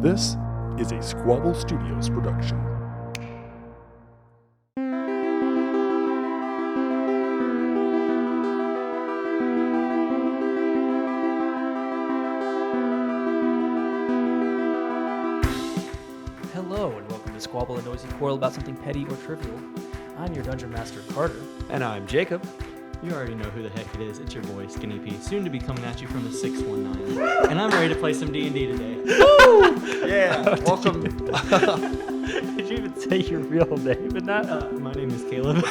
This is a Squabble Studios production. Hello, and welcome to Squabble, a noisy quarrel about something petty or trivial. I'm your Dungeon Master, Carter. And I'm Jacob. You already know who the heck it is. It's your boy, Skinny P, soon to be coming at you from the 619. And I'm ready to play some D&D today. Woo! Yeah, welcome. Did you even say your real name in that? My name is Caleb.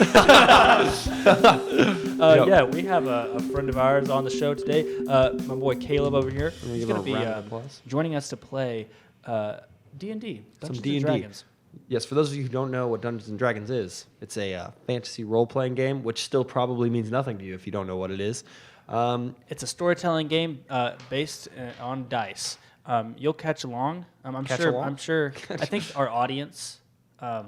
Yeah, we have a friend of ours on the show today. My boy Caleb over here. He's going to be joining us to play D&D, Dungeons and Dragons. Yes, for those of you who don't know what Dungeons and Dragons is, it's a fantasy role-playing game, which still probably means nothing to you if you don't know what it is. It's a storytelling game based on dice. You'll catch along. I'm sure. I think our audience, has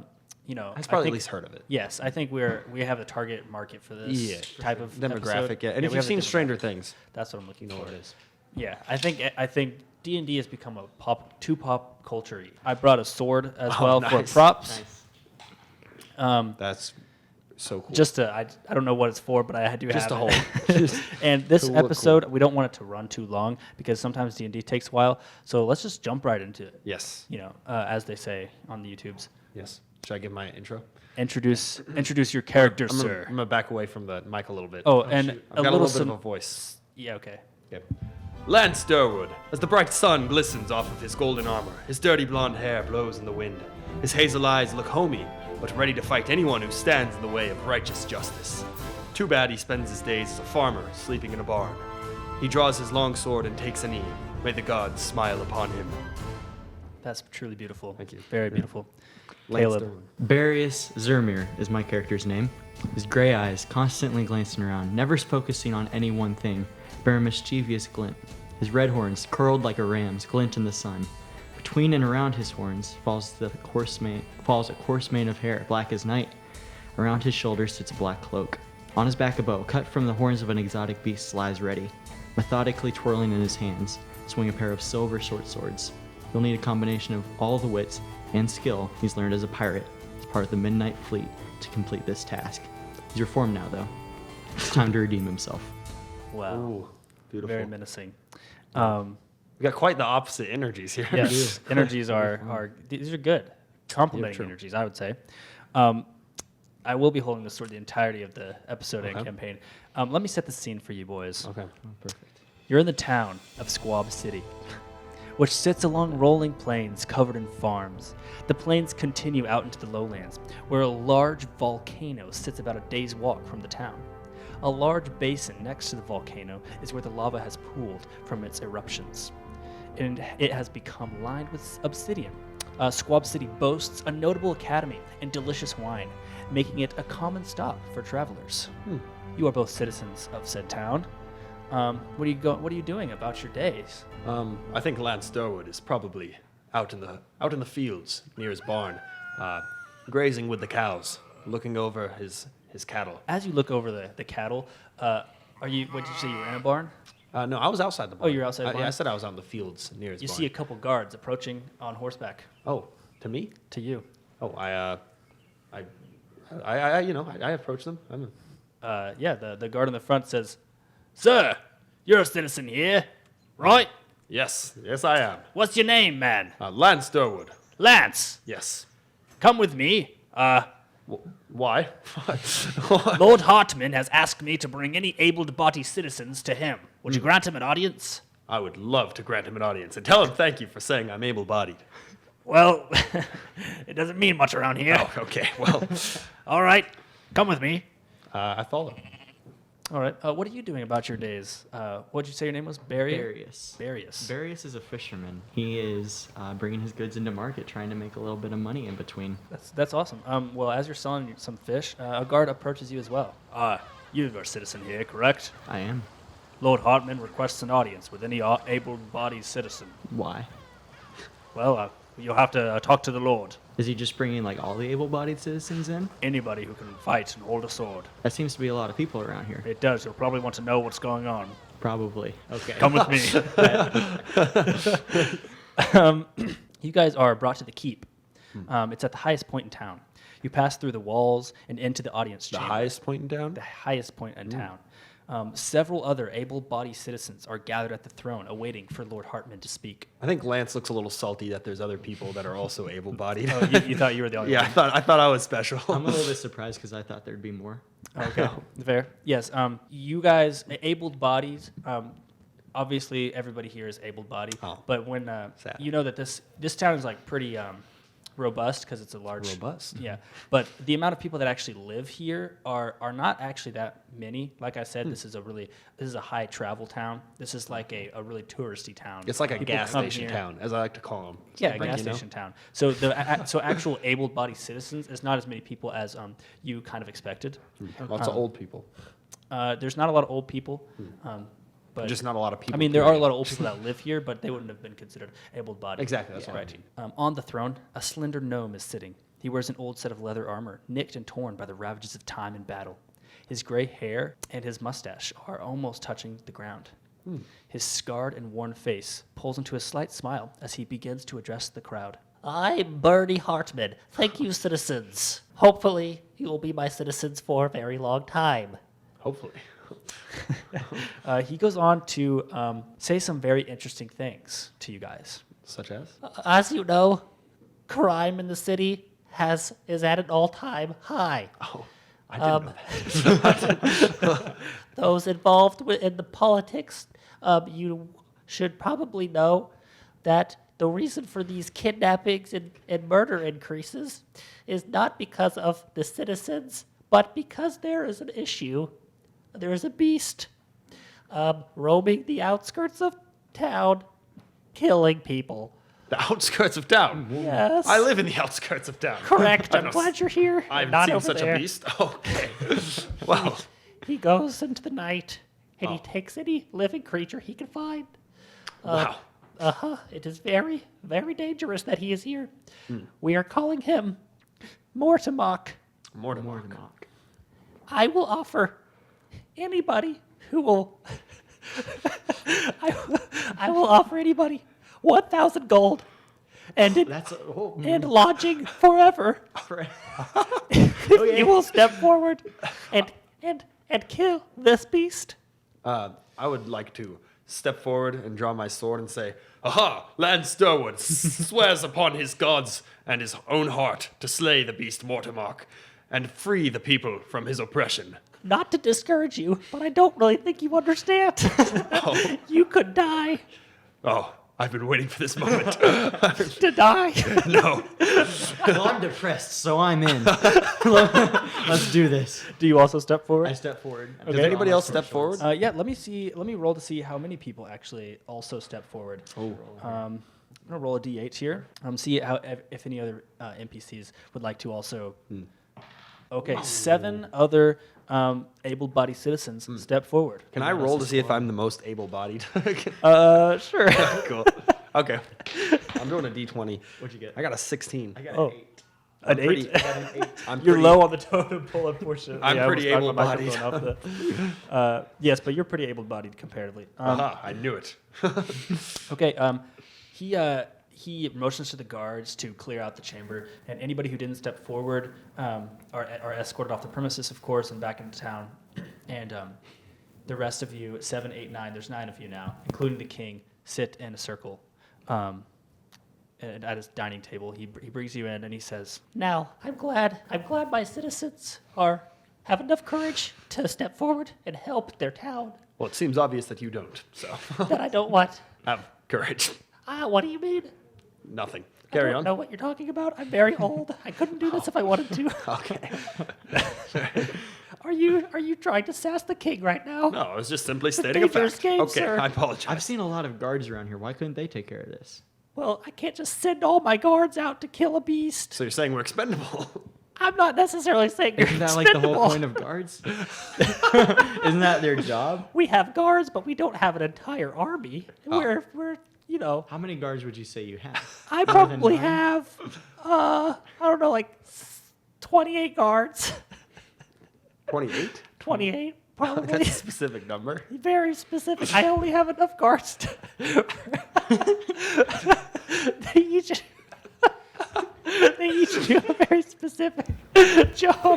probably at least heard of it. Yes, I think we have the target market for this type of demographic. episode. Yeah, and if you've seen Stranger Things, that's what I'm looking for. What it is. Yeah, I think D&D has become too pop culture-y. I brought a sword as well for props. Nice. That's so cool. I don't know what it's for, but I do just have to it. hold. And this episode, we don't want it to run too long because sometimes D&D takes a while. So let's just jump right into it. Yes. As they say on the YouTubes. Yes. Should I give my intro? Introduce your character, sir. I'm gonna back away from the mic a little bit. Oh, and I've got a little bit of a voice. Yeah. Okay. Lance Durwood, as the bright sun glistens off of his golden armor, his dirty blonde hair blows in the wind. His hazel eyes look homey, but ready to fight anyone who stands in the way of righteous justice. Too bad he spends his days as a farmer, sleeping in a barn. He draws his long sword and takes a knee. May the gods smile upon him. That's truly beautiful. Thank you. Very beautiful. Lance Caleb. Berious Zermir is my character's name. His gray eyes constantly glancing around, never focusing on any one thing, bear a mischievous glint. His red horns, curled like a ram's, glint in the sun. Between and around his horns falls a coarse mane of hair, black as night. Around his shoulders sits a black cloak. On his back a bow, cut from the horns of an exotic beast, lies ready. Methodically twirling in his hands, swing a pair of silver short swords. He'll need a combination of all the wits and skill he's learned as a pirate, as part of the Midnight Fleet, to complete this task. He's reformed now, though. It's time to redeem himself. Wow. Ooh, beautiful. Very menacing. We got quite the opposite energies here. Yes, energies are these are good, complementing energies, I would say. I will be holding the sword the entirety of the episode and campaign. Let me set the scene for you boys. Okay, perfect. You're in the town of Squab City, which sits along rolling plains covered in farms. The plains continue out into the lowlands, where a large volcano sits about a day's walk from the town. A large basin next to the volcano is where the lava has pooled from its eruptions, and it has become lined with obsidian. Squab City boasts a notable academy and delicious wine, making it a common stop for travelers. You are both citizens of said town. What are you doing about your days? I think Lance Durwood is probably out in the fields near his barn, grazing with the cows, looking over his cattle. As you look over the cattle, what did you say, you were in a barn? No, I was outside the barn. Oh, you're outside the barn? Yeah, I said I was out in the fields near his barn. You see a couple guards approaching on horseback. Oh, to me? To you. Oh, I approach them. The guard in the front says, "Sir, you're a citizen here, right?" Yes, I am. What's your name, man? Lance Durwood. Lance. Yes. Come with me. Why? Lord Hartman has asked me to bring any able-bodied citizens to him. Would you grant him an audience? I would love to grant him an audience and tell him thank you for saying I'm able-bodied. Well, it doesn't mean much around here. Oh, okay. Well, all right. Come with me. I follow. All right. What are you doing about your days? What did you say your name was? Berious. Berious is a fisherman. He is bringing his goods into market, trying to make a little bit of money in between. That's awesome. Well, as you're selling some fish, a guard approaches you as well. You are a citizen here, correct? I am. Lord Hartman requests an audience with any able-bodied citizen. Why? Well, you'll have to talk to the Lord. Is he just bringing like all the able-bodied citizens in? Anybody who can fight and hold a sword. That seems to be a lot of people around here. It does. You'll probably want to know what's going on. Probably. Okay. Come with me. You guys are brought to the keep. It's at the highest point in town. You pass through the walls and into the audience The chamber. highest point in town? The highest point in town. Several other able-bodied citizens are gathered at the throne, awaiting for Lord Hartman to speak. I think Lance looks a little salty that there's other people that are also able-bodied. Oh, you thought you were the only Yeah, one? I thought I was special. I'm a little bit surprised because I thought there'd be more. Okay, fair. Yes, you guys, abled bodies, obviously everybody here is able-bodied, but when Sad. you know that this town is like pretty robust because it's a large... Robust? Yeah, but the amount of people that actually live here are not actually that many. Like I said, this is a high travel town. This is like a really touristy town. It's like a People gas come station here. town, as I like to call them. Yeah, a gas station town. So so actual able-bodied citizens is not as many people as you kind of expected. Lots of old people. There's not a lot of old people, but Just not a lot of people. I mean, there are a period. lot of old people that live here, but they wouldn't have been considered able-bodied. Exactly, that's what I right. On the throne, a slender gnome is sitting. He wears an old set of leather armor, nicked and torn by the ravages of time and battle. His gray hair and his mustache are almost touching the ground. His scarred and worn face pulls into a slight smile as he begins to address the crowd. I'm Bernie Hartman. Thank you, citizens. Hopefully, you will be my citizens for a very long time. Hopefully. He goes on to say some very interesting things to you guys. Such as? As you know, crime in the city is at an all-time high. Oh, I didn't know that. Those involved in the politics, you should probably know that the reason for these kidnappings and murder increases is not because of the citizens, but because there is an issue. There is a beast roaming the outskirts of town, killing people. The outskirts of town. Yes. I live in the outskirts of town. Correct. I I'm don't glad you're here. I and haven't not seen over such there. a beast. Okay. Wow. He goes into the night and he Oh. takes any living creature he can find. Wow. It is very, very dangerous that he is here. We are calling him Mortimer. Mortimer. I will offer anybody who will. I will offer anybody 1,000 gold and and lodging forever. If you will step forward and kill this beast. I would like to step forward and draw my sword and say, "Aha! Lance Durwood swears upon his gods and his own heart to slay the beast Mortimer and free the people from his oppression." Not to discourage you, but I don't really think you understand. You could die. Oh, I've been waiting for this moment. To die. No. Well, I'm depressed, so I'm in. Let's do this. Do you also step forward? I step forward. Does anybody else step forward? Yeah, let me roll to see how many people actually also step forward. I'm gonna roll a d8 here. See how if any other NPCs would like to also. Okay, 7 other able-bodied citizens step forward. Can I roll to see if I'm the most able-bodied? Sure. Cool. Okay. I'm doing a d20. What'd you get? I got a 16. I got Oh. an 8. An 8? I got an 8. I'm You're pretty- low on the totem pole, unfortunately. I'm Yeah, I pretty was talking about my able-bodied. microphone up there. Yes, but you're pretty able-bodied comparatively. Aha, I knew it. Okay, he motions to the guards to clear out the chamber, and anybody who didn't step forward are escorted off the premises, of course, and back into town. And the rest of you, 7, 8, 9, there's 9 of you now, including the king, sit in a circle at his dining table. He brings you in and he says, Now, I'm glad my citizens have enough courage to step forward and help their town. Well, it seems obvious that you don't, so That I don't want. have courage. What do you mean? Nothing. I Carry don't on. know what you're talking about. I'm very old. I couldn't do this if I wanted to. Okay. Are you trying to sass the king right now? No, I was just simply stating a dangerous fact. game, Okay, sir. I apologize. I've seen a lot of guards around here. Why couldn't they take care of this? Well, I can't just send all my guards out to kill a beast. So you're saying we're expendable? I'm not necessarily saying you're Isn't that like the whole expendable. point of guards? Isn't that their job? We have guards, but we don't have an entire army. Oh. We're you know, How many guards would you say you have? I More than probably 9? have I don't know, like 28 guards. 28? 28 That's probably. a specific number. Very specific. I only have enough guards to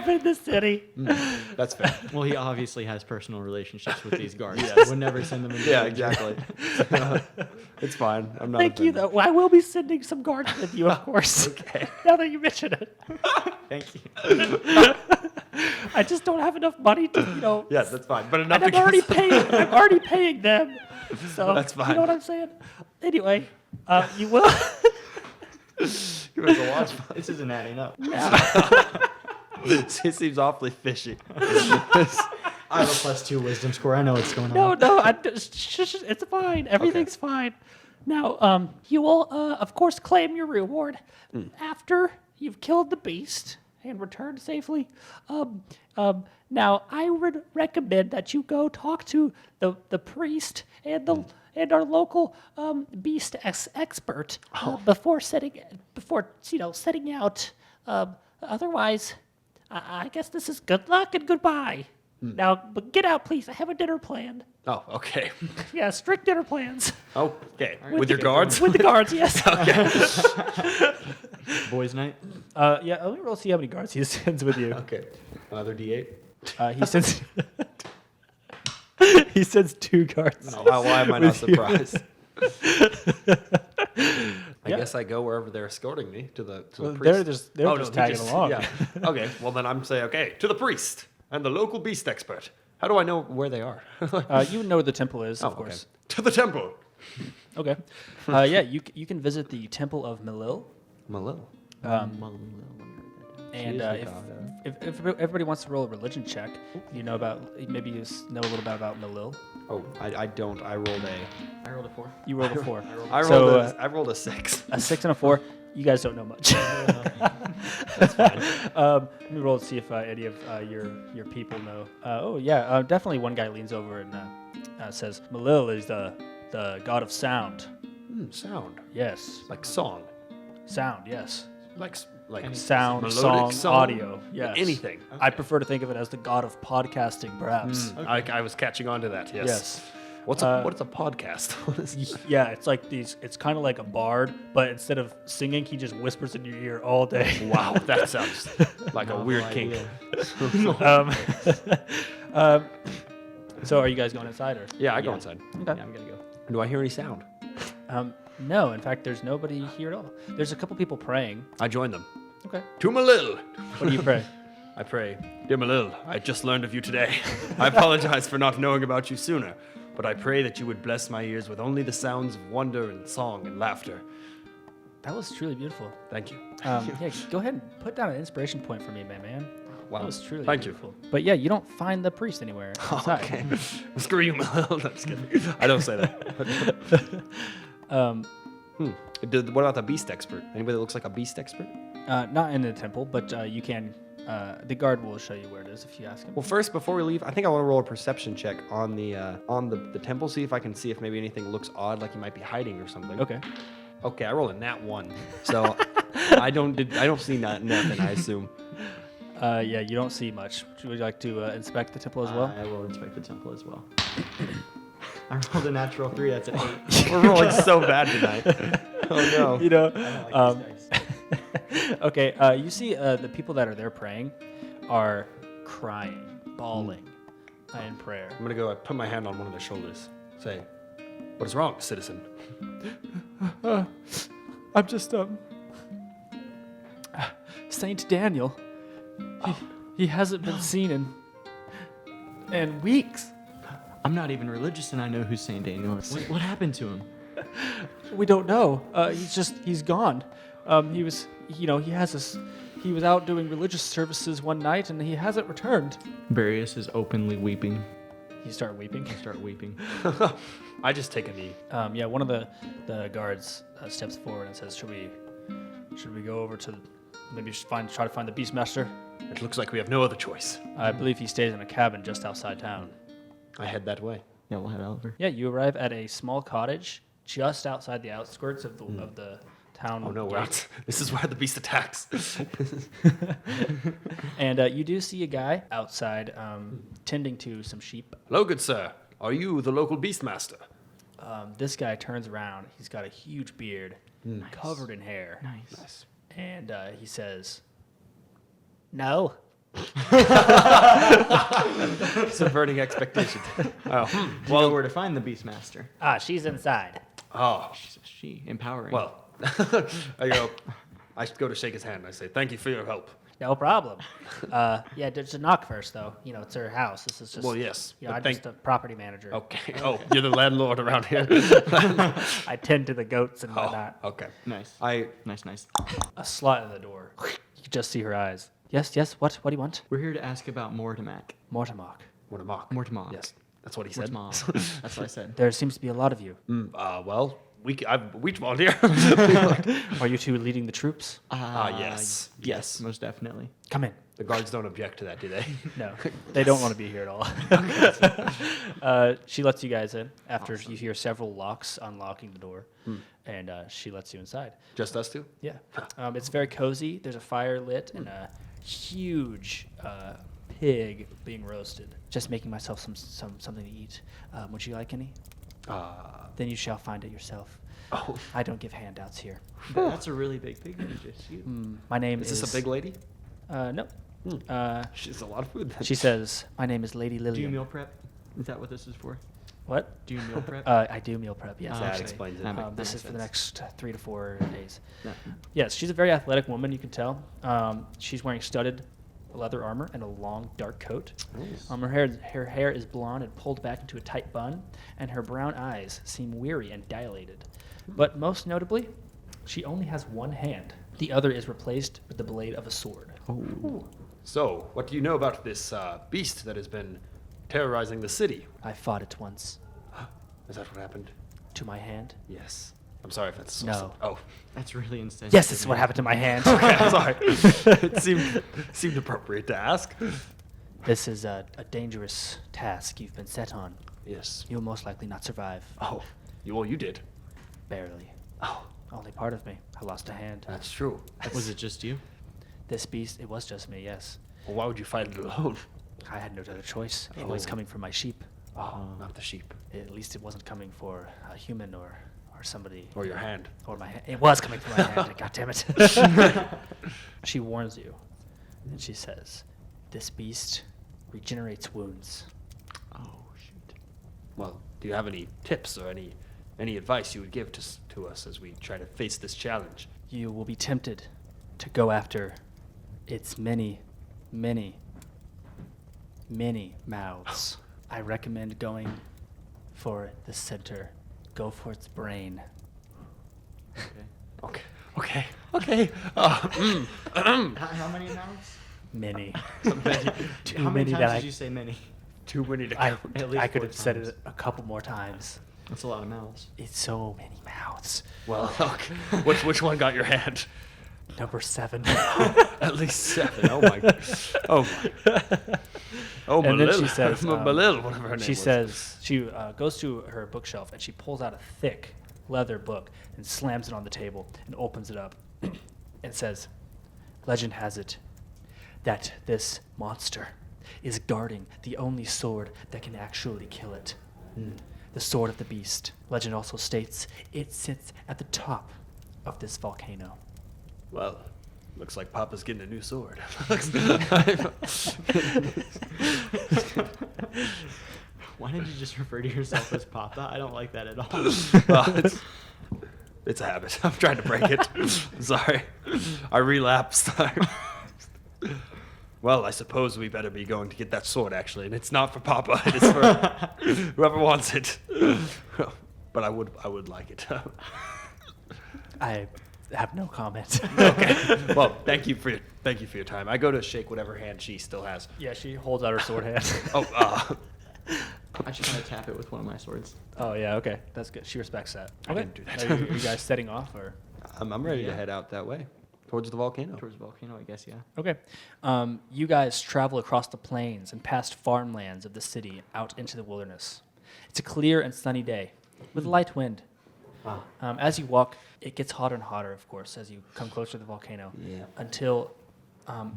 in the city. That's fair. Well, he obviously has personal relationships with these guards. Yes. Would never send them in. Yeah, danger. exactly. It's fine. I'm not Thank you, offended. though. I will be sending some guards with you, of course. Okay. Now that you mention it. Thank you. I just don't have enough money to, Yes, that's fine. But enough and to I'm already paying them. So That's fine. You know what I'm saying? Anyway, you will. This isn't adding up. It seems awfully fishy. I have a +2 wisdom score. I know what's going on. No, it's fine. Everything's fine. Now, you will, of course, claim your reward after you've killed the beast and returned safely. Now, I would recommend that you go talk to the priest and our local beast expert before setting out. Otherwise, I guess this is good luck and goodbye. Now, but get out, please. I have a dinner planned. Oh, okay. Yeah, strict dinner plans. Okay. With your guards? With the guards, yes. Boys' night. Yeah, let me roll see how many guards he sends with you. Okay. Another D8? He sends. He sends 2 guards. Why am I not With you. surprised? I guess I go wherever they're escorting me to the Well, priest. they're just tagging along. Yeah. Okay. Well, then I'm saying, okay, to the priest and the local beast expert. How do I know where they are? You know where the temple is, of course. Okay. To the temple. Okay. Yeah, you can visit the temple of Milil. Milil. And if everybody wants to roll a religion check, you know about maybe you know a little bit about Milil. Oh, I don't. I rolled a 4. You rolled a 4. I rolled a 6. A 6 and a 4. You guys don't know much. That's fine. Let me roll to see if any of your people know. Definitely one guy leans over and says, Milil is the god of sound. Sound. Yes. Like song. Sound, yes. Like Sound, melodic song, audio. Yes. Anything. I prefer to think of it as the god of podcasting, perhaps. I was catching on to that. Yes. What's a podcast? Yeah, it's like these. It's kind of like a bard, but instead of singing, he just whispers in your ear all day. Wow, that sounds like a weird kink. So, are you guys going inside or? Yeah, I go inside. Okay. Yeah, I'm gonna go. Do I hear any sound? No, in fact, there's nobody here at all. There's a couple people praying. I join them. Okay. To Milil. What do you pray? I pray, dear Milil, I just learned of you today. I apologize for not knowing about you sooner, but I pray that you would bless my ears with only the sounds of wonder and song and laughter. That was truly beautiful. Thank you. Yeah, go ahead and put down an inspiration point for me, my man. Wow. That was truly Thank you. beautiful. But yeah, you don't find the priest anywhere inside. Okay. Screw you, Milil. No, just kidding. I don't say that. What about the beast expert? Anybody that looks like a beast expert? Not in the temple, but you can. The guard will show you where it is if you ask him. Well, first, before we leave, I think I want to roll a perception check on the temple, see if I can see if maybe anything looks odd, like he might be hiding or something. Okay. Okay, I rolled a nat 1, so I don't see nothing. I assume. Yeah, you don't see much. Would you like to inspect the temple as well? I will inspect the temple as well. I rolled a natural 3. That's an 8. We're rolling so bad tonight. Oh no. You know. I don't like these dice. Okay. You see the people that are there praying are crying, bawling, in prayer. I'm gonna go. I put my hand on one of their shoulders. Say, "What is wrong, citizen?" I'm just Saint Daniel. He hasn't been seen in weeks. I'm not even religious, and I know who Saint Daniel is. What happened to him? We don't know. He's gone. He was out doing religious services one night, and he hasn't returned. Berious is openly weeping. You start weeping. I start weeping. I just take a knee. Yeah, one of the guards steps forward and says, "Should we go over to maybe try to find the Beastmaster? It looks like we have no other choice. I believe he stays in a cabin just outside town." I head that way. Yeah, we'll head over. Yeah, you arrive at a small cottage just outside the outskirts of the town. Oh no, gate. we're out. This is where the beast attacks. And you do see a guy outside tending to some sheep. Hello, good sir. Are you the local beastmaster? This guy turns around. He's got a huge beard, covered in hair. Nice. And he says, "No, Subverting expectations. Oh, Do you know well, where to find the Beastmaster? She's inside. oh, She empowering. well. I go to shake his hand. I say, thank you for your help. No problem. Yeah, there's a knock first, though. You know, it's her house. This is just. Well, yes, You know, but I'm thank- just a property manager. Okay. Oh, you're the landlord around here. I tend to the goats and Oh, whatnot. okay. nice. Nice. A slot in the door. You can just see her eyes. Yes, yes. What do you want? We're here to ask about Mortimac. Mortimark. What a mock. Mortimac. Yes, that's what he said. Mortimac. That's what I said. There seems to be a lot of you. Well, we volunteer. Are you two leading the troops? Yes. Yes, most definitely. Come in. The guards don't object to that, do they? No, they don't want to be here at all. She lets you guys in after you hear several locks unlocking the door, and she lets you inside. Just us two? Yeah, it's very cozy. There's a fire lit and a huge pig being roasted. Just making myself something to eat. Would you like any? Then you shall find it yourself. Oh, I don't give handouts here. That's a really big pig. Just you. My name is is. this a big lady? No. She's a lot of food. Then. She says, "My name is Lady Do you Lillian." meal prep? Is that what this is for? What? Do you meal prep? I do meal prep. Yes, Oh, That actually. explains it. That makes This is for the sense. next 3 to 4 days. No. Yes, she's a very athletic woman. You can tell. She's wearing studded leather armor and a long dark coat. Her hair is blonde and pulled back into a tight bun, and her brown eyes seem weary and dilated. But most notably, she only has one hand. The other is replaced with the blade of a sword. So, what do you know about this beast that has been terrorizing the city? I fought it once. Is that what happened? To my hand. Yes. I'm sorry if that's so No. Oh, That's really insensitive. Yes, this is what happened to my hand. okay, I'm sorry. It seemed appropriate to ask. This is a dangerous task you've been set on. Yes. You'll most likely not survive. Oh, you did. Barely. Oh, Only part of me. I lost a hand. that's true. Was it just you? This beast, it was just me, yes. Well, why would you fight it alone? I had no other choice. It was Oh. coming for my sheep. Oh, not the sheep. At least it wasn't coming for a human or somebody. Or your hand. Or my hand. It was coming for my hand. God damn it. She warns you. And she says, this beast regenerates wounds. Oh shoot. Well, do you have any tips or any advice you would give to us as we try to face this challenge? You will be tempted to go after its many mouths. I recommend going for the center. Go for its brain. Okay. Okay. How many mouths? Many. Too How many many times that did you say many? Too many to I, count. At least I could 4 have said times. it a couple more times. That's a lot of mouths. It's so many mouths. Well, okay. Which one got your hand? Number 7. At least 7. Oh my. Oh my. Oh, And then Milil. she says, Milil, whatever her name She was. says, she goes to her bookshelf and she pulls out a thick leather book and slams it on the table and opens it up and says, legend has it that this monster is guarding the only sword that can actually kill it. The sword of the beast. Legend also states it sits at the top of this volcano. Well, looks like Papa's getting a new sword. Why did you just refer to yourself as Papa? I don't like that at all. Well, it's a habit. I'm trying to break it. Sorry. I relapsed. Well, I suppose we better be going to get that sword, actually. And it's not for Papa. It is for whoever wants it. But I would like it. I have no comment. Okay. Well, thank you for your time. I go to shake whatever hand she still has. Yeah, she holds out her sword hand. I just want to tap it with one of my swords. Oh yeah, okay, that's good. She respects that. I Okay, didn't do that. Are you guys setting off or? I'm ready to Yeah. head out that way, towards the volcano. Towards the volcano, I guess, yeah. Okay, you guys travel across the plains and past farmlands of the city out into the wilderness. It's a clear and sunny day with light wind. As you walk, it gets hotter and hotter, of course, as you come closer to the volcano. Yeah. Until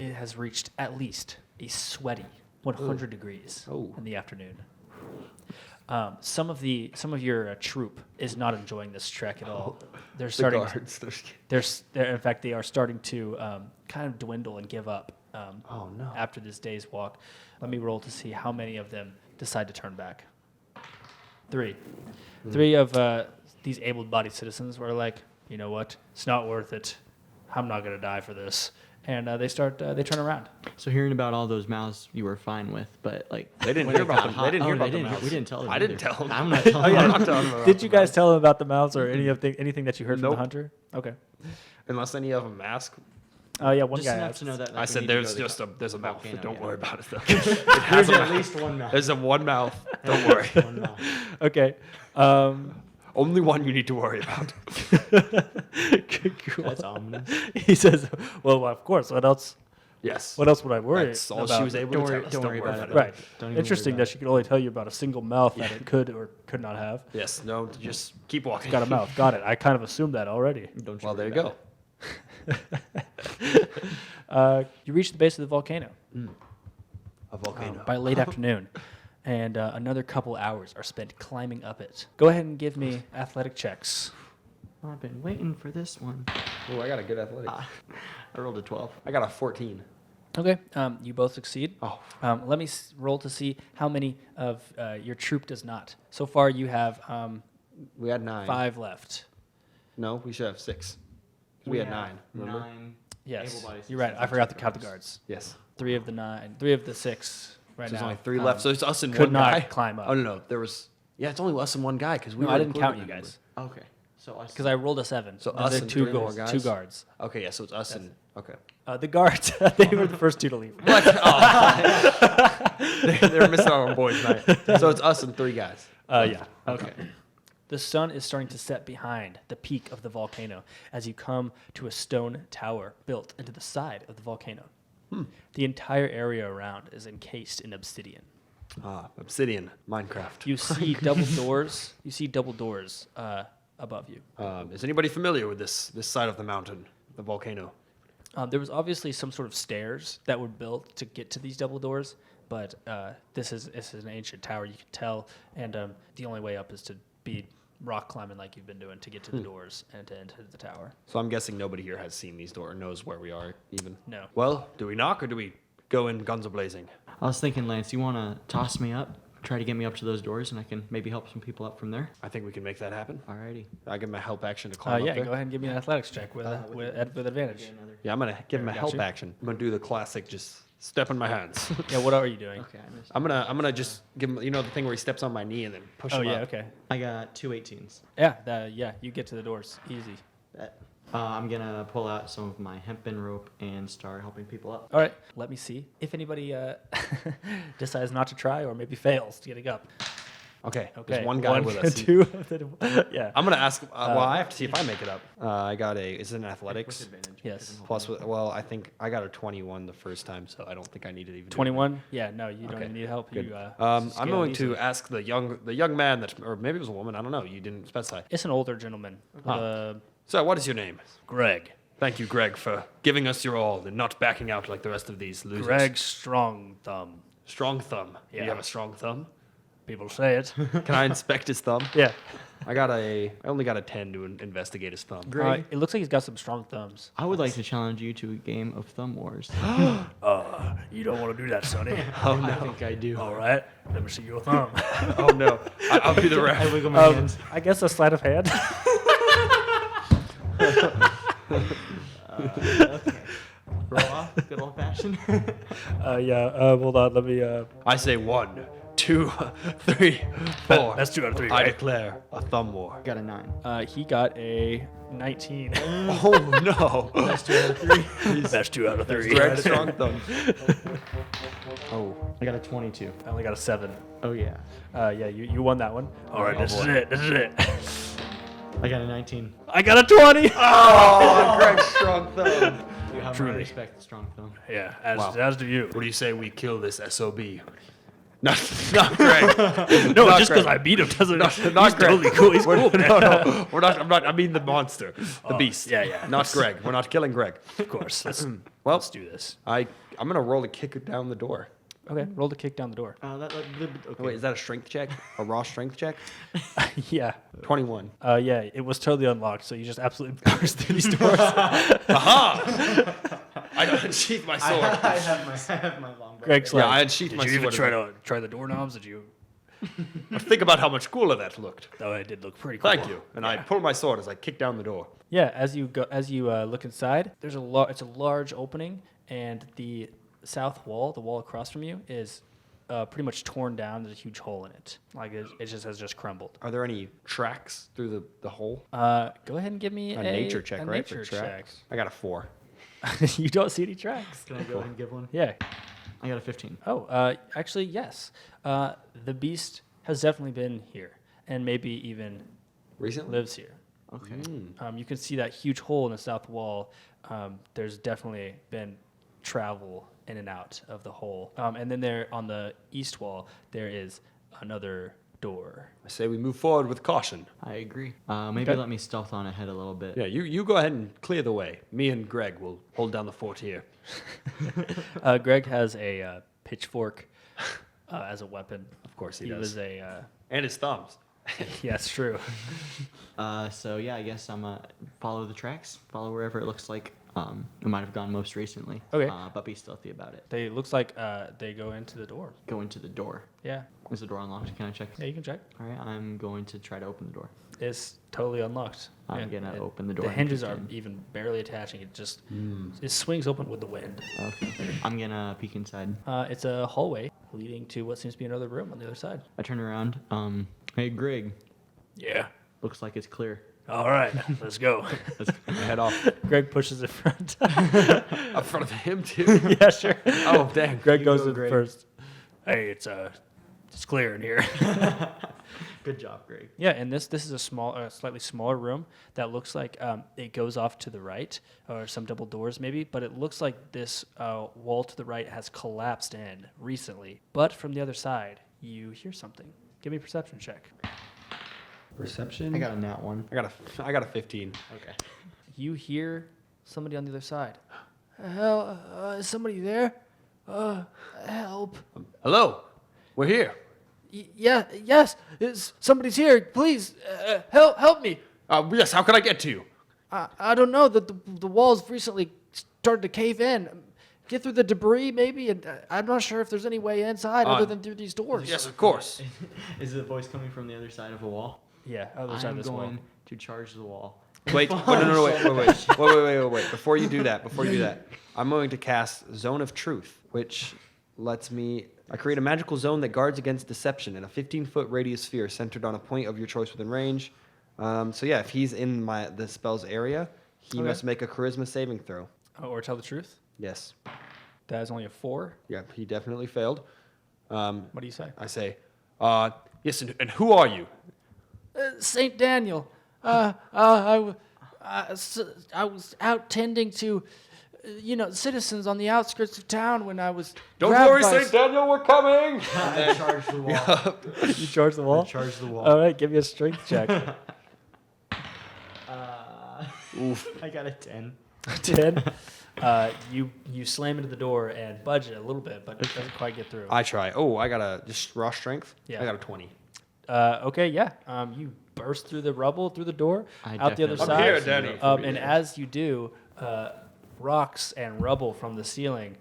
it has reached at least a sweaty 100 degrees Oh. in the afternoon. Some of your troop is not enjoying this trek at all. They're The starting. guards. In fact, they are starting to kind of dwindle and give up. Oh, no. after this day's walk. Let me roll to see how many of them decide to turn back. 3. 3 of these able-bodied citizens were like, you know what? It's not worth it. I'm not going to die for this. And they turn around. So hearing about all those mouths you were fine with, but like They didn't when hear it about got them. hot- They didn't hear oh, about they the didn't hear- mouths. We didn't tell them. I didn't either. tell them. I'm not telling I'm them. not telling them about Did you the guys tell them about the mouths or anything that you heard from Nope. the hunter? Okay. Unless any of them ask. Oh, yeah, one Just guy enough asked. to know that. like, I we said need to go there's to the just there's a mouth. volcano, Don't yeah. worry about it though. It has There's a at mouth. least one mouth. There's a one mouth. Don't worry. One mouth. Okay. Only one you need to worry about. Cool. That's ominous. He says, well, of course. What else? Yes. What else would I worry That's all about? she was able Don't to worry- tell us. don't worry about it. Right. Don't even Interesting worry that about she could only tell you about a single mouth that it could or could not have. Yes. No. Just keep walking. Got a mouth. Got it. I kind of assumed that already. Don't you Well, there worry you about go. You reach the base of the volcano A volcano. by late afternoon, and another couple hours are spent climbing up it. Go ahead and give me athletic checks. it. I've been waiting for this one. Oh, I got a good athletic. I rolled a 12. I got a 14. Okay, you both succeed. Oh. Let me roll to see how many of your troop does not. So far, you have We had 9. 5 left. No, we should have 6. We had 9. Remember? 9. Yes, Able-bodied you're right. I citizens forgot to and count the Yes. guards. 3 of the 9, 3 of the 6 right So there's now. only 3 left. So it's us and could one not guy. climb up. Oh no, there was. Yeah, it's only us and one guy because we. No, were I didn't count you included, guys Okay. So us. because I rolled a 7. So And us there are and 2 3 more goals, guys? 2 guards. Okay, yeah, so it's us and okay. The guards, they were the first 2 to leave. What? they were missing out on boys' night. So it's us and 3 guys. Yeah. Okay. The sun is starting to set behind the peak of the volcano as you come to a stone tower built into the side of the volcano. The entire area around is encased in obsidian. Obsidian, Minecraft. You see double doors. You see double doors above you. Is anybody familiar with this side of the mountain, the volcano? There was obviously some sort of stairs that were built to get to these double doors, but this is an ancient tower. You can tell, and the only way up is to be rock climbing like you've been doing to get to the doors and to enter the tower. So I'm guessing nobody here has seen these doors or knows where we are even. No. Well, do we knock or do we go in guns a-blazing? I was thinking, Lance, you want to toss me up? Try to get me up to those doors, and I can maybe help some people up from there. I think we can make that happen. Alrighty. I give him a help action to climb Yeah, up there. go ahead and give me an athletics check with advantage. Yeah, I'm gonna give him a Got help you. action. I'm gonna do the classic, just step on my hands. Yeah, what are you doing? Okay, I missed. I'm gonna just give him, the thing where he steps on my knee and then push Oh him yeah, up. okay. I got 2 18s. Yeah, you get to the doors easy. I'm gonna pull out some of my hempen rope and start helping people up. All right, let me see if anybody decides not to try or maybe fails getting up. Okay. Okay, There's one guy with us. 2. Yeah. I'm gonna ask. Well, I have to see if I make it up. I got a. Is it an athletics? Yes. Plus, well, I think I got a 21 the first time, so I don't think I need it even. 21. Yeah, no, you don't Okay, even need help. Good. You. I'm scale going easily. to ask the young man that, or maybe it was a woman. I don't know. You didn't specify. It's an older gentleman. So, what is your name? Greg. Thank you, Greg, for giving us your all and not backing out like the rest of these losers. Greg Strong Thumb. Strong thumb. Do Yeah. you have a strong thumb? People say it. Can I inspect his thumb? Yeah. I only got a 10 to investigate his thumb. Greg, It looks like he's got some strong thumbs. I would like to challenge you to a game of Thumb Wars. You don't want to do that, Sonny. Oh no. I think I do. All right. Let me see your thumb. Oh no. I'll be the I ref. wiggle my hands. I guess a sleight of hand. Okay. Roll off, good old fashioned. Hold on. Let me. I say 1, 2, 3, 4. That's 2 out of 3, I right? declare a thumb war. Got a 9. He got a 19. Oh no. That's 2 out of 3. That's 2 out of 3. Greg strong thumb. Oh. I got a 22. I only got a 7. Oh yeah. Yeah, you won that one. All right, Oh, this is boy. it. This is it. I got a 19. I got a 20. Oh, Greg's strong thumb. You have Truly. my respect, strong thumb. Yeah, Wow. as do you. What do you say we kill this SOB? Not Greg. No, Not just because Greg. I beat him doesn't. Not he's Greg. totally cool. He's cool. Man. No, we're not. I'm not. I mean the monster, the beast. yeah. Not Greg. We're not killing Greg. Of course. Well, Let's do this. I'm gonna roll a kick down the door. Okay, roll the kick down the door. Okay. Wait, is that a strength check? A raw strength check? Yeah. 21. Yeah, it was totally unlocked, so you just absolutely burst through these doors. I I unsheath my I sword. have my longbow. Greg's Yeah, like, I unsheathed did my you even sword. try the doorknobs? Did you? But think about how much cooler that looked. Oh, it did look pretty cool. Thank you. And I pull my sword as I kick down the door. Yeah, as you look inside, there's it's a large opening, and the south wall, the wall across from you, is pretty much torn down. There's a huge hole in it. Like it just has just crumbled. Are there any tracks through the hole? Go ahead and give me A nature check, a right? nature for check. tracks. I got a 4. You don't see any tracks. Can I go ahead and give one? Yeah. I got a 15. Oh, actually, yes. The beast has definitely been here, and maybe even Recently? lives here. Okay. You can see that huge hole in the south wall. There's definitely been travel in and out of the hole. And then there on the east wall, there is another door. I say we move forward with caution. I agree. Maybe Okay. let me stealth on ahead a little bit. Yeah, you go ahead and clear the way. Me and Greg will hold down the fort here. Greg has a pitchfork as a weapon. Of course he He does. was a... And his thumbs. yeah, it's true. So yeah, I guess I'm follow the tracks, follow wherever it looks like we might have gone most recently. Okay. But be stealthy about it. They looks like they go into the door. Go into the door. Yeah. Is the door unlocked? Can I check? Yeah, you can check. All right, I'm going to try to open the door. It's totally unlocked. I'm gonna open the door The and hinges peek are in. even barely attaching. It just it swings open with the wind. Okay. I'm gonna peek inside. It's a hallway leading to what seems to be another room on the other side. I turn around. Hey Greg, Yeah. looks like it's clear. All right, let's go. I head off. Greg pushes it front. Up front of him, too. yeah, sure. Oh, dang. Greg goes go, in Greg. first. Hey, it's clear in here. Good job, Greg. Yeah, and this is a slightly smaller room that looks like it goes off to the right, or some double doors maybe. But it looks like this wall to the right has collapsed in recently. But from the other side, you hear something. Give me a perception check. Perception? I got a nat one. I got a 15. Okay. You hear somebody on the other side. Hell, is somebody there? Help. Hello. We're here. Yes, somebody's here. Please, help me. Yes, how can I get to you? I don't know. The walls recently started to cave in. Get through the debris, maybe, and I'm not sure if there's any way inside other than through these doors. Yes, of course. Is the voice coming from the other side of a wall? Yeah, other side I'm of this going wall. to charge the wall. Wait, no, wait. Before you do that, I'm going to cast Zone of Truth, which lets me... I create a magical zone that guards against deception in a 15-foot radius sphere centered on a point of your choice within range. So yeah, if he's in the spell's area, he must make a charisma saving throw. Or tell the truth. Yes. That is only a 4. Yeah, he definitely failed. What do you say? I say, yes, and who are you? Saint Daniel. I was out tending to, citizens on the outskirts of town when I was. Don't grabbed worry, by St. Daniel, we're coming! I charge the wall. You charge the wall. Charge the wall. All right, give me a strength check. Oof. I got a 10. 10. You slam into the door and budge it a little bit, but it doesn't quite get through. I try. Oh, I got a just raw strength. Yeah. I got a 20. Okay, yeah. You burst through the rubble, through the door, out the other definitely- side. I'm here, Danny. And as you do, rocks and rubble from the ceiling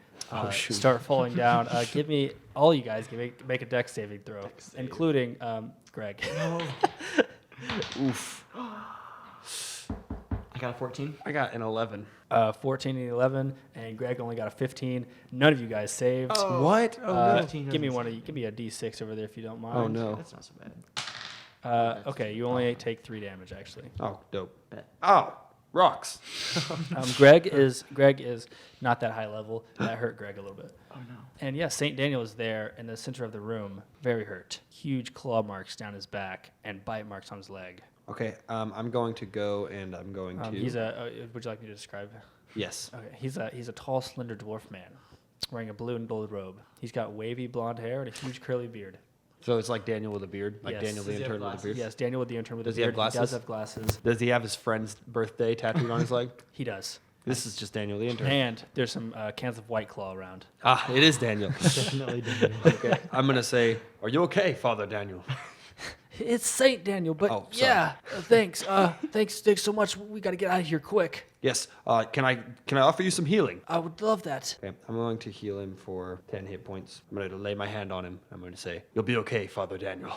shoot. start falling down. All you guys, make a dex saving throw, including Greg. Oof. I got a 14. I got an 11. 14 and 11, and Greg only got a 15. None of you guys saved. What? Oh, 15 Give me doesn't give me a d6 over there if you don't mind. Oh, no. That's not so bad. Okay, you only take 3 damage actually. Oh, dope. Bet. Oh, rocks. Greg is not that high level. That hurt Greg a little bit. Oh no. And yeah, Saint Daniel is there in the center of the room, very hurt. Huge claw marks down his back and bite marks on his leg. Okay, I'm going to go and I'm going to... He's would you like me to describe? Yes. Okay, he's a tall, slender dwarf man, wearing a blue and gold robe. He's got wavy blonde hair and a huge curly beard. So it's like Daniel with a beard? Like Yes. Daniel the Does he have intern with a glasses? beard? Yes, Daniel with the intern with Does a he have beard. glasses? He does have glasses. Does he have his friend's birthday tattooed on his leg? He does. This is just Daniel the intern. And there's some cans of White Claw around. Ah, it is Daniel. Definitely didn't. Okay, I'm going to say, are you okay, Father Daniel? It's Saint Daniel, but Oh, sorry. yeah, thanks. Thanks so much. We got to get out of here quick. Yes. Can I offer you some healing? I would love that. Okay. I'm going to heal him for 10 hit points. I'm going to lay my hand on him. I'm going to say, "You'll be okay, Father Daniel."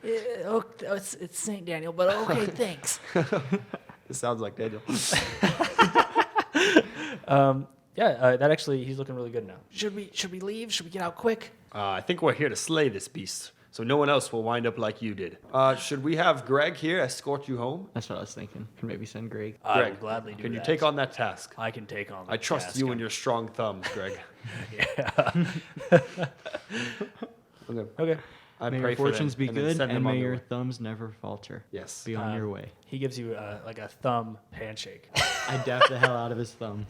It's Saint Daniel, but okay, thanks. It sounds like Daniel. That actually, he's looking really good now. Should we leave? Should we get out quick? I think we're here to slay this beast, so no one else will wind up like you did. Should we have Greg here escort you home? That's what I was thinking. Can maybe send Greg. I Greg, will gladly do can you that. take on that task? I can take on. I trust task. you and your strong thumbs, Greg. Okay. I May pray your for them, fortunes be and then good, send and them on may their your way. thumbs never falter. Yes. Be on your way. He gives you like a thumb handshake. I dapped the hell out of his thumb.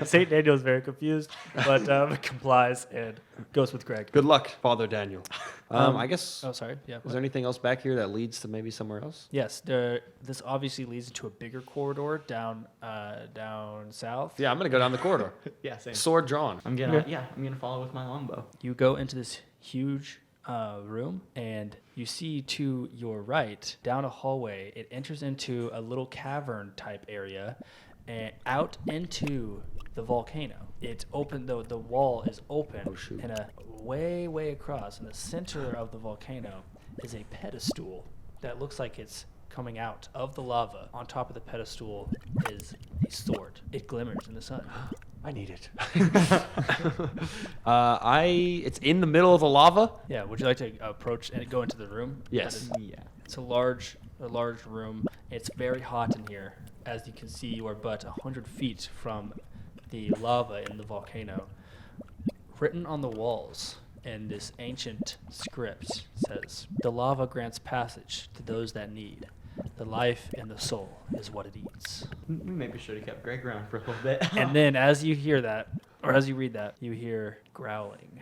Saint Daniel is very confused, but complies and goes with Greg. Good luck, Father Daniel. I guess. Oh, sorry. Yeah. Is there anything else back here that leads to maybe somewhere else? Yes. This obviously leads into a bigger corridor down south. Yeah, I'm gonna go down the corridor. Yeah, same. Sword drawn. I'm gonna follow with my longbow. You go into this huge room, and you see to your right, down a hallway, it enters into a little cavern type area and out into the volcano. It's open, though the wall is open, and way across in the center of the volcano is a pedestal that looks like it's coming out of the lava. On top of the pedestal is a sword. It glimmers in the sun. I need it. It's in the middle of the lava. Yeah, would you like to approach and go into the room? Yes. Yeah. It's a large room. It's very hot in here. As you can see, you are but 100 feet from the lava in the volcano. Written on the walls in this ancient script says, "The lava grants passage to those that need. The life and the soul is what it eats." We maybe should have kept Greg around for a little bit. And then as you hear that, or as you read that, you hear growling.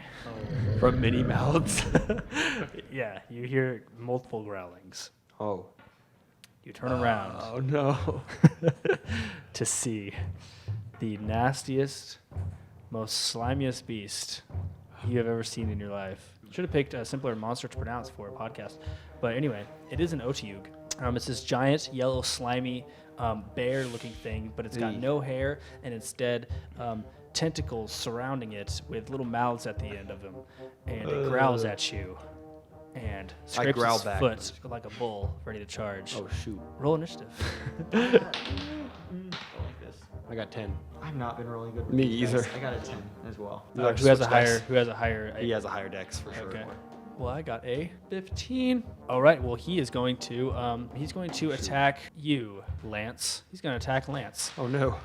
From many mouths. Yeah, you hear multiple growlings. Oh. You turn around Oh no. to see the nastiest, most slimiest beast you have ever seen in your life. Should have picked a simpler monster to pronounce for a podcast. But anyway, it is an Otyug. It's this giant, yellow, slimy, bear-looking thing, but it's got no hair, and instead tentacles surrounding it with little mouths at the end of them. And it growls at you and scrapes growl its back. foot like a bull ready to charge. Oh shoot. Roll initiative. I got 10. I've not been rolling good. With Me these dice. either. I got a 10 as well. You like Who has a switch dice? higher? Who has a higher? He has a higher dex for sure. Okay. Well, I got a 15. All right. Well, he is going to attack you, Lance. He's going to attack Lance. Oh no.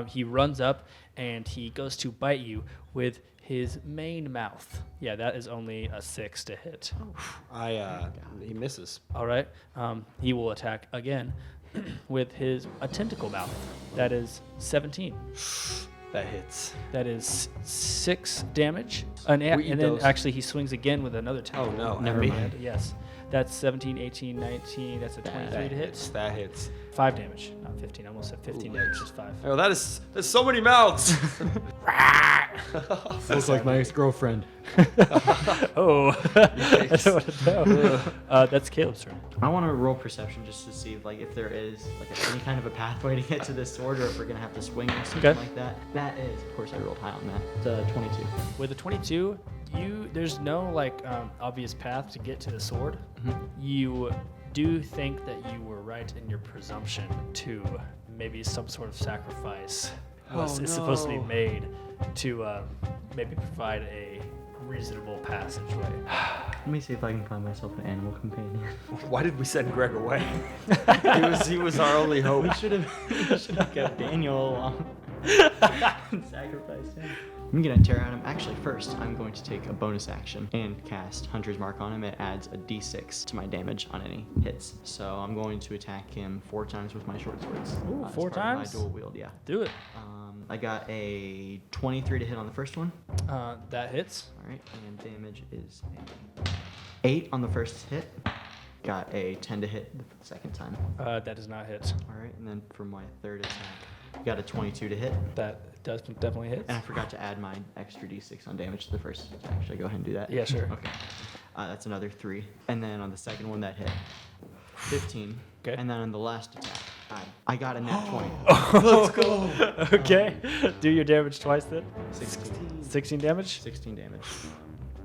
He runs up and he goes to bite you with his main mouth. Yeah, that is only a 6 to hit. He misses. All right. He will attack again with a tentacle mouth. That is 17. That hits. That is 6 damage. And We eat then those. actually he swings again with another tentacle. Oh no. Never at me? mind. Yes. That's 17, 18, 19. That's a 23 That to hits. hit. That hits. 5 damage. Not 15. I almost said 15 Ooh. damage. Just 5. Oh, there's so many mouths. Looks like my ex-girlfriend. Oh. I don't want to know. That's Caleb's turn. I want to roll perception just to see if there is any kind of a pathway to get to this sword, or if we're gonna have to swing or something Okay. like that. That is, of course, I rolled high on that. It's 22. With a 22, there's no obvious path to get to the sword. You do think that you were right in your presumption to maybe some sort of sacrifice is supposed to be made to maybe provide a reasonable passageway. Let me see if I can find myself an animal companion. Why did we send Greg away? he was our only hope. We should have kept Daniel along and sacrificed him. I'm gonna tear at him. Actually, first, I'm going to take a bonus action and cast Hunter's Mark on him. It adds a d6 to my damage on any hits. So I'm going to attack him 4 times with my short swords. Ooh, as 4 part of times? My dual wield, yeah. Do it. I got a 23 to hit on the first one. That hits. All right, and damage is a 8 on the first hit. Got a 10 to hit the second time. That does not hit. All right, and then for my third attack, Got a 22 to hit. That does definitely hit. And I forgot to add my extra d6 on damage to the first attack. Should I go ahead and do that? Yeah, sure. Okay. That's another 3. And then on the second one, that hit. 15. Okay. And then on the last attack, I got a nat 20. Let's go. Okay. Do your damage twice then. 16 damage? 16 damage.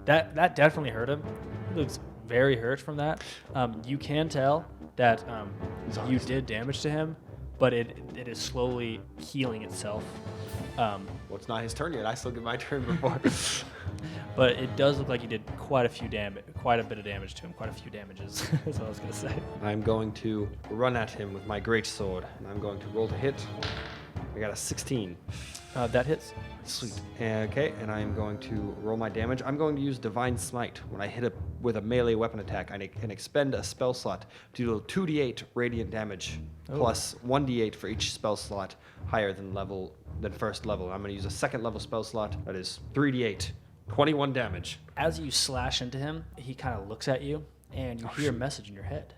That definitely hurt him. He looks very hurt from that. You can tell that you did damage to him, but it is slowly healing itself. Well, it's not his turn yet. I still get my turn before. But it does look like you did quite a bit of damage to him, quite a few damages. That's what I was gonna say. I'm going to run at him with my great sword, and I'm going to roll to hit. I got a 16. That hits. Sweet. Okay, and I'm going to roll my damage. I'm going to use Divine Smite. When I hit it with a melee weapon attack, I can expend a spell slot to do 2d8 radiant damage, plus 1d8 for each spell slot higher than first level. I'm going to use a second level spell slot. That is 3d8, 21 damage. As you slash into him, he kind of looks at you, and you hear a message in your head.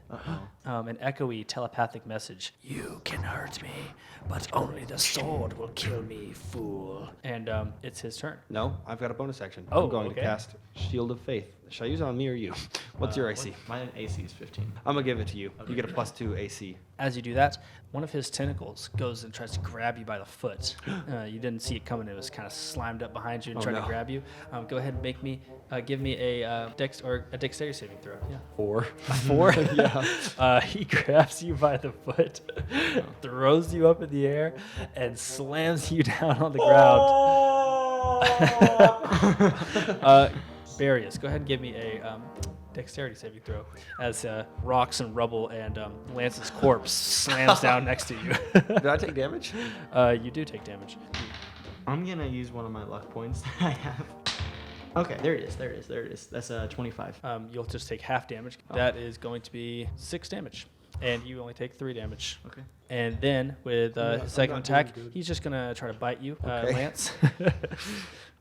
An echoey telepathic message. You can hurt me, but only the sword will kill me, fool. And it's his turn. No, I've got a bonus action. Oh, I'm going okay. to cast Shield of Faith. Should I use it on me or you? What's your AC? My AC is 15. I'm going to give it to you. You get a +2 AC. As you do that, one of his tentacles goes and tries to grab you by the foot. You didn't see it coming. It was kind of slimed up behind you and tried to grab you. Go ahead and give me a dexterity saving throw. Yeah. 4. 4? Yeah. He grabs you by the foot, throws you up in the air, and slams you down on the ground. Berious, go ahead and give me a dexterity saving throw as rocks and rubble and Lance's corpse slams down next to you. Did I take damage? You do take damage. I'm going to use one of my luck points that I have. Okay, there it is. That's 25. You'll just take half damage. That is going to be 6 damage. And you only take 3 damage. Okay. And then with his second attack, he's just going to try to bite you, Lance.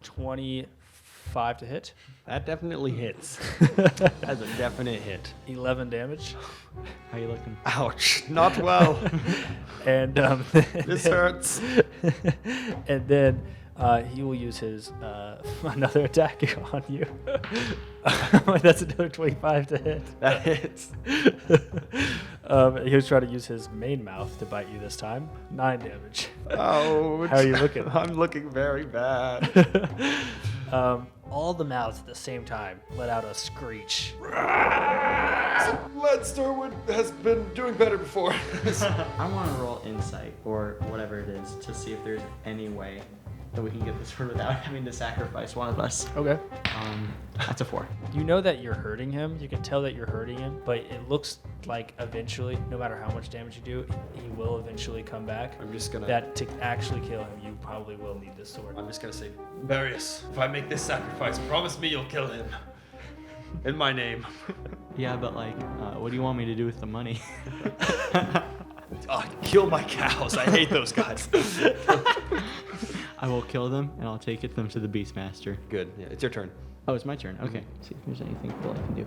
25 to hit. That definitely hits. That's a definite hit. 11 damage. How you looking? Ouch. Not well. And This hurts. And then he will use his another attack on you. That's another 25 to hit. That hits. He'll try to use his main mouth to bite you this time. 9 damage. Ouch. How are you looking? I'm looking very bad. All the mouths at the same time let out a screech. Lance Starwood has been doing better before. I want to roll insight or whatever it is to see if there's any way that we can get this sword without having to sacrifice one of us. Okay. That's a 4. You know that you're hurting him. You can tell that you're hurting him, but it looks like eventually, no matter how much damage you do, he will eventually come back. I'm just gonna. That to actually kill him, you probably will need this sword. I'm just gonna say, Berious, if I make this sacrifice, promise me you'll kill him. In my name. Yeah, but what do you want me to do with the money? Kill my cows. I hate those guys. I will kill them and I'll take them to the Beastmaster. Good. Yeah, it's your turn. Oh, it's my turn. Okay. See if there's anything cool I can do.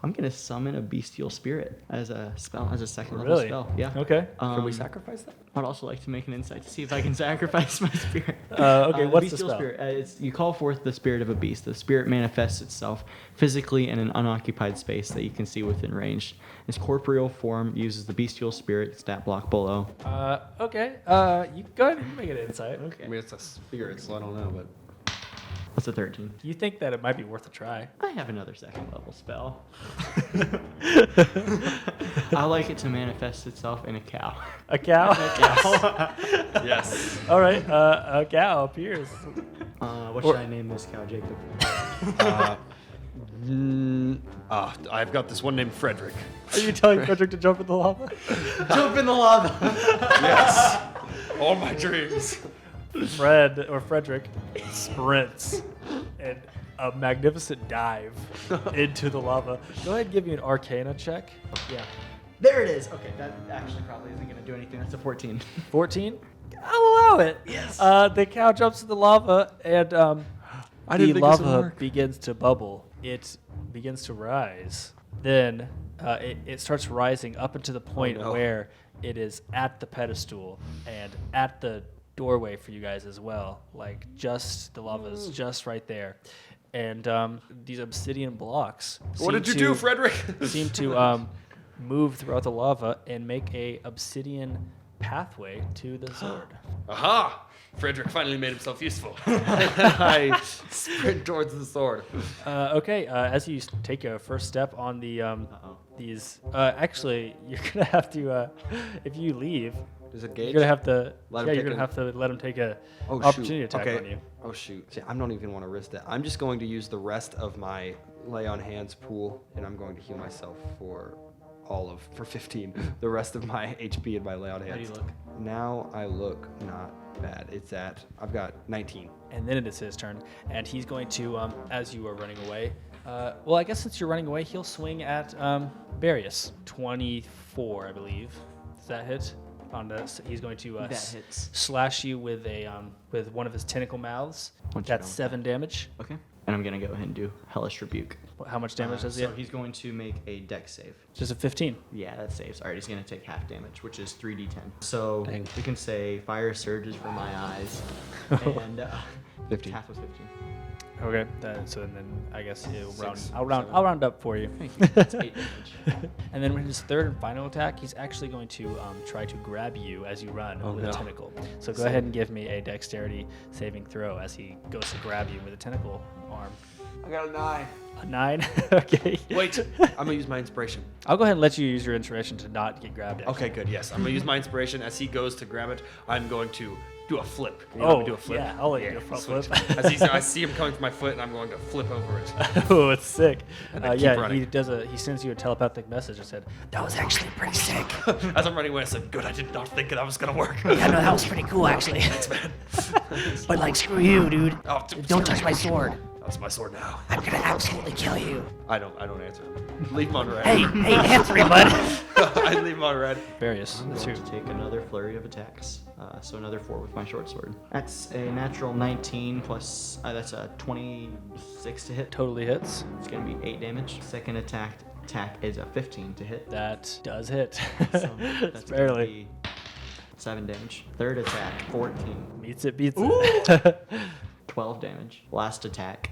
I'm gonna summon a bestial spirit as a spell, as a second level spell. Yeah. Okay. Can we sacrifice that? I'd also like to make an insight to see if I can sacrifice my spirit. Okay, what's the bestial spell? Spirit. You call forth the spirit of a beast. The spirit manifests itself physically in an unoccupied space that you can see within range. Its corporeal form uses the bestial spirit stat block below. Okay. You go ahead and make an insight. Okay. I mean, it's a spirit, so I don't know, but. That's a 13. You think that it might be worth a try? I have another second level spell. I like it to manifest itself in a cow. A cow? Yes. All right. A cow appears. What should I name this cow, Jacob? I've got this one named Frederick. Are you telling Frederick to jump in the lava? Jump in the lava! Yes. All my dreams. Frederick sprints and a magnificent dive into the lava. Go ahead and give me an Arcana check. Yeah. There it is. Okay, that actually probably isn't going to do anything. That's a 14. 14? I'll allow it. Yes. The cow jumps in the lava and I the didn't think this would lava work. begins to bubble. It begins to rise. Then it starts rising up into the point no. where it is at the pedestal and at the doorway for you guys as well. Like just the lava is just right there, and these obsidian blocks. What did you do, Frederick? Seem to move throughout the lava and make a obsidian pathway to the sword. Aha! Frederick finally made himself useful. I sprint towards the sword. Okay, as you take a first step on the these, actually, you're gonna have to if you leave. Does it gauge? You're gonna have to. Let him yeah, take you're gonna a- have to let him take a Oh, opportunity shoot. attack Okay. on you. Oh shoot. See, I don't even want to risk that. I'm just going to use the rest of my lay on hands pool, and I'm going to heal myself for 15. The rest of my HP in my lay on hands. How do you look? Now I look not bad. I've got 19. And then it is his turn, and he's going to, as you are running away. Well, I guess since you're running away, he'll swing at Berious. 24, I believe. Does that hit? He's going to That hits. slash you with with one of his tentacle mouths. Once you That's don't. 7 damage. Okay. And I'm going to go ahead and do Hellish Rebuke. How much damage does he So have? he's going to make a dex save. Just a 15. Yeah, that saves. All right, he's going to take half damage, which is 3d10. So Dang. we can say fire surges from my eyes. And 15. half was 15. Okay. So then I guess Six, I'll seven. round up for you. Thank you. That's 8 damage. And then with his third and final attack, he's actually going to try to grab you as you run with a no. tentacle. So go ahead and give me a dexterity saving throw as he goes to grab you with a tentacle arm. I got a 9. A 9? Okay. Wait, I'm gonna use my inspiration. I'll go ahead and let you use your inspiration to not get grabbed. Okay, good. Yes, I'm gonna use my inspiration. As he goes to grab it, I'm going to do a flip. You know, Oh, do a flip. yeah, I'll let you do a front switch. flip. As I see him coming for my foot, and I'm going to flip over it. Oh, it's sick. And then keep Yeah, running. he sends you a telepathic message and said, "That was actually pretty sick." As I'm running away, I said, "Good, I did not think that was gonna work." Yeah, no, that was pretty cool, actually. But, like, screw you, dude. Oh, Don't touch my sword. That's my sword now. I'm gonna absolutely kill you. I don't answer him. Leave him on red. Hey, answer me, bud. I leave him on red. Berious, I'm that's going you. to take another flurry of attacks. So another 4 with my short sword. That's a natural 19 plus, that's a 26 to hit. Totally hits. It's going to be 8 damage. Second attack is a 15 to hit. That does hit. So It's that's gonna barely. be 7 damage. Third attack, 14. Beats it. 12 damage. Last attack.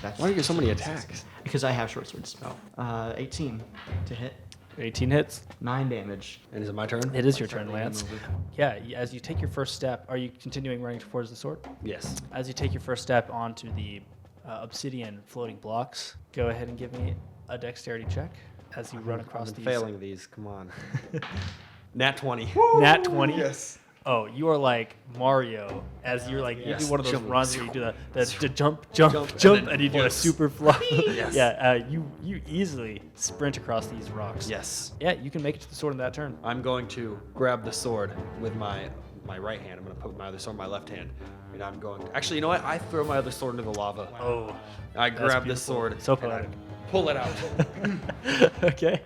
That's Why do you get so many attacks? Because I have short swords. 18 to hit. 18 hits. 9 damage. And is it my turn? It is your turn, Start making Lance. moves. Yeah, as you take your first step, are you continuing running towards the sword? Yes. As you take your first step onto the obsidian floating blocks, go ahead and give me a dexterity check as you run across I'm these. failing these. Come on. Nat 20. Nat 20? Yes. Oh, you are like Mario, as you're like, you Yes. do one of those Jump. runs where you do the jump, Jump, and then and you do a flips. super flop. Yes. Yeah, you easily sprint across these rocks. Yes. Yeah, you can make it to the sword in that turn. I'm going to grab the sword with my right hand. I'm going to put my other sword in my left hand. And I'm going to... Actually, you know what? I throw my other sword into the lava. Oh, I that's grab the beautiful. sword. So and I poetic. pull it out. Okay.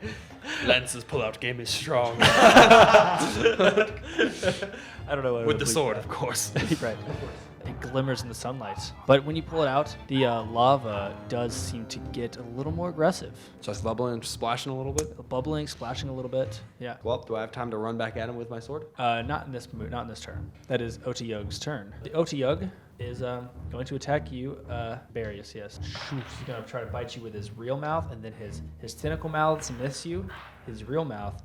Lance's pull-out game is strong. I don't know what I With would the believe sword, that. of course. Right. It glimmers in the sunlight. But when you pull it out, the lava does seem to get a little more aggressive. So it's bubbling and splashing a little bit. Bubbling, splashing a little bit. Yeah. Well, do I have time to run back at him with my sword? Not in this turn. That is Otayug's turn. The Otayug is going to attack you, Berious, yes. He's going to try to bite you with his real mouth, and then his tentacle mouths miss you. His real mouth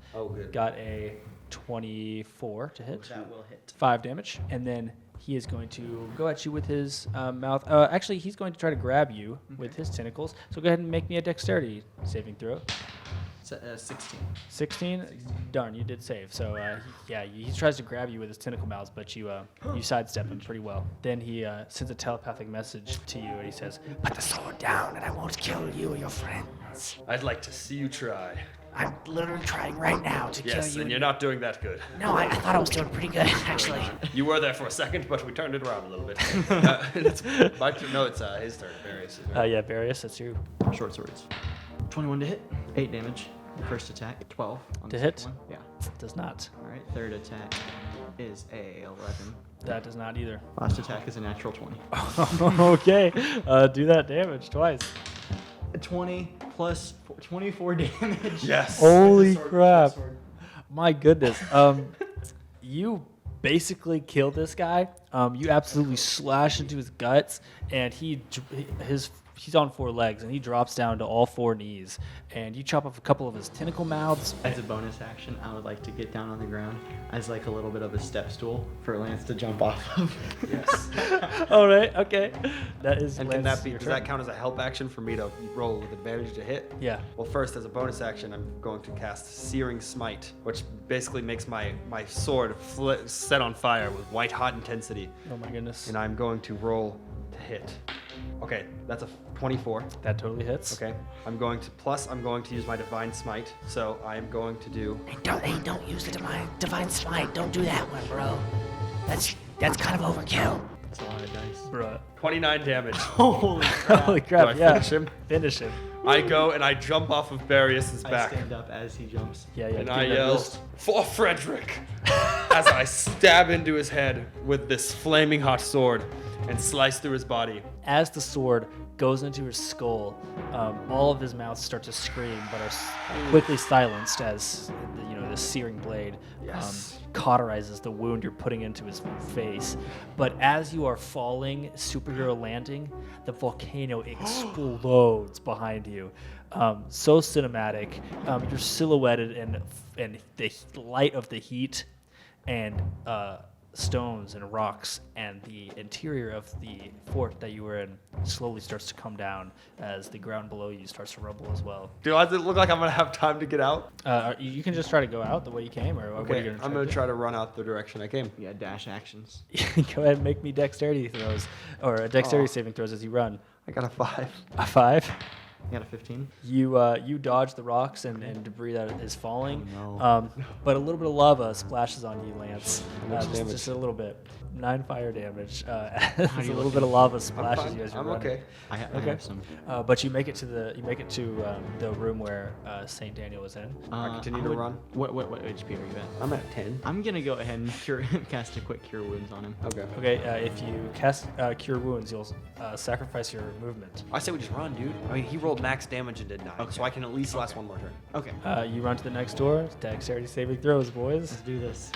got a 24 to hit. That will hit. 5 damage. And then he is going to go at you with his mouth. Actually, he's going to try to grab you with his tentacles. So go ahead and make me a dexterity saving throw. 16. 16. Darn, you did save. So he tries to grab you with his tentacle mouths, but you sidestep him pretty well. Then he sends a telepathic message to you, and he says, Put the sword down, and I won't kill you or your friends. I'd like to see you try. I'm literally trying right now to kill Yes, you. and you're not doing that good. No, I thought I was doing pretty good, actually. You were there for a second, but we turned it around a little bit. It's his turn. Berious. yeah, Berious, that's you. Short swords. 21 to hit. 8 damage. First attack. 12 on To the hit? second one. Yeah. Does not. All right. Third attack is a 11. That does not either. Last attack is a natural 20. Okay, do that damage twice. 20 plus 24 damage. Yes. Holy Sword, crap. sword. My goodness. You basically killed this guy. You absolutely slash into his guts, and he's on 4 legs, and he drops down to all 4 knees. And you chop off a couple of his tentacle mouths. As a bonus action, I would like to get down on the ground as like a little bit of a step stool for Lance to jump off of. Yes. All right. Okay. That is. And can that be? Does that count as a help action for me to roll with advantage to hit? Yeah. Well, first, as a bonus action, I'm going to cast Searing Smite, which basically makes my sword set on fire with white-hot intensity. Oh my goodness. And I'm going to roll to hit. Okay, that's a 24. That totally hits. Okay, I'm going to use my Divine Smite. So I am going to do. Hey, don't use the divine smite. Don't do that one, bro. That's kind of overkill. That's a lot of dice. Bruh. 29 damage. Holy crap. Holy crap. Do I finish him? Finish him. I go and I jump off of Berious' I back. stand up as he jumps. Yeah. And give I him that yell, boost. "For Frederick!" as I stab into his head with this flaming hot sword and slice through his body. As the sword goes into his skull, all of his mouths start to scream, but are quickly silenced as the searing blade Yes. cauterizes the wound you're putting into his face. But as you are falling, superhero landing, the volcano explodes behind you. So cinematic. You're silhouetted in the light of the heat and stones and rocks, and the interior of the fort that you were in slowly starts to come down as the ground below you starts to rumble as well. Does it look like I'm gonna have time to get out? You can just try to go out the way you came, or what are you Okay, gonna I'm gonna try to run out the direction I came. Yeah, dash actions. Go ahead and make me dexterity throws, or a dexterity saving throws as you run. I got a 5. A 5. You got a 15? You dodge the rocks and debris that is falling, Oh, but a little bit of lava splashes on you, Lance. much damage? Just a little bit. 9 fire damage. As a little bit of lava splashes you as you're I'm running. okay. I Okay. have some. But you make it to the room where Saint Daniel was in. I continue to run. What HP are you at? I'm at 10. I'm gonna go ahead and cast a quick cure wounds on him. Okay. Okay, if you cast Cure Wounds, you'll sacrifice your movement. I say we just run, dude. I mean, he rolled max damage and did 9, so I can at least last one more turn. Okay. You run to the next door. Dexterity saving throws, boys. Let's do this.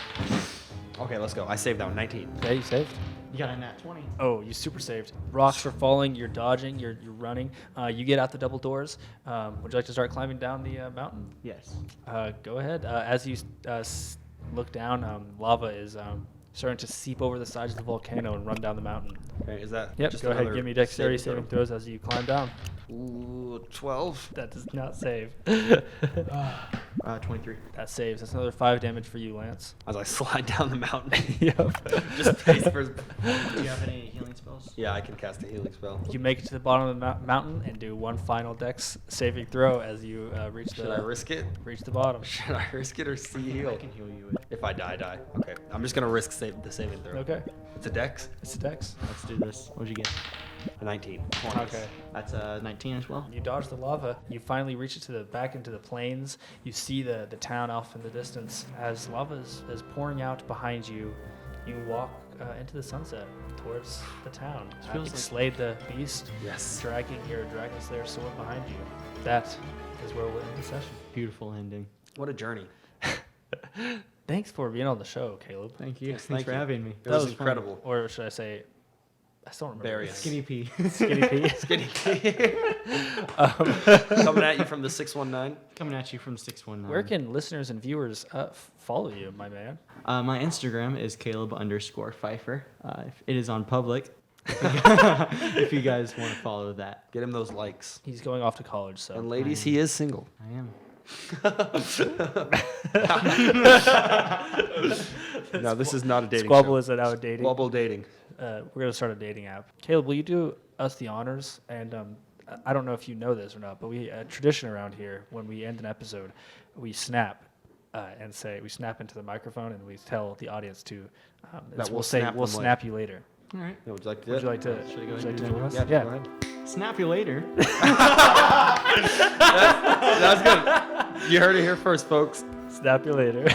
Okay, let's go. I saved that one. 19. Okay, you saved. You got a nat 20. Oh, you super saved. Rocks are falling. You're dodging. You're running. You get out the double doors. Would you like to start climbing down the mountain? Yes. Go ahead. As you look down, lava is starting to seep over the sides of the volcano and run down the mountain. Okay, is that Yep. just Go ahead. another Give me dexterity saving saving throws as you climb down. throw? Ooh, 12. That does not save. 23. That saves. That's another 5 damage for you, Lance. As I slide down the mountain. Yep. Just face first. Do you have any healing spells? Yeah, I can cast a healing spell. You make it to the bottom of the mountain and do one final dex saving throw as you reach Should I the risk it? reach the bottom. Should I risk it or see I heal? can heal you with. If I die, die. Okay, I'm just gonna risk the saving throw. Okay. It's a dex. It's a dex. Let's do this. What'd you get? A 19. Okay. That's a 19 as well. You dodge the lava. You finally reach it back into the plains. You see the town off in the distance. As lava is pouring out behind you, you walk into the sunset towards the town. feels You've like- slayed the beast, Yes. dragging your Dragon Slayer sword behind you. That is where we'll end the session. Beautiful ending. What a journey. Thanks for being on the show, Caleb. Thank you. Yes, Thanks thank for you. having me. It was fun. incredible. Or should I say, I still don't remember. Berious. Skinny P. Skinny P. Skinny. Coming at you from the 619. Coming at you from 619. Where can listeners and viewers follow you, my man? My Instagram is Caleb_Fifer. It is on public. If you guys want to follow that, Get him those likes. He's going off to college, so. And ladies, he is single. I am. No, this is not a dating Squabble show. is now a dating. Squabble dating. We're going to start a dating app. Caleb, will you do us the honors? And I don't know if you know this or not, but we a tradition around here, when we end an episode, we snap and say, we snap into the microphone and we tell the audience to, That we'll we'll say, snap we'll them snap you later. All right. Yeah, would you like to do Would it? you like to, Should I go would ahead you and like do to that? join us? Go ahead. Snap you later. That was good. You heard it here first, folks. Snap you later.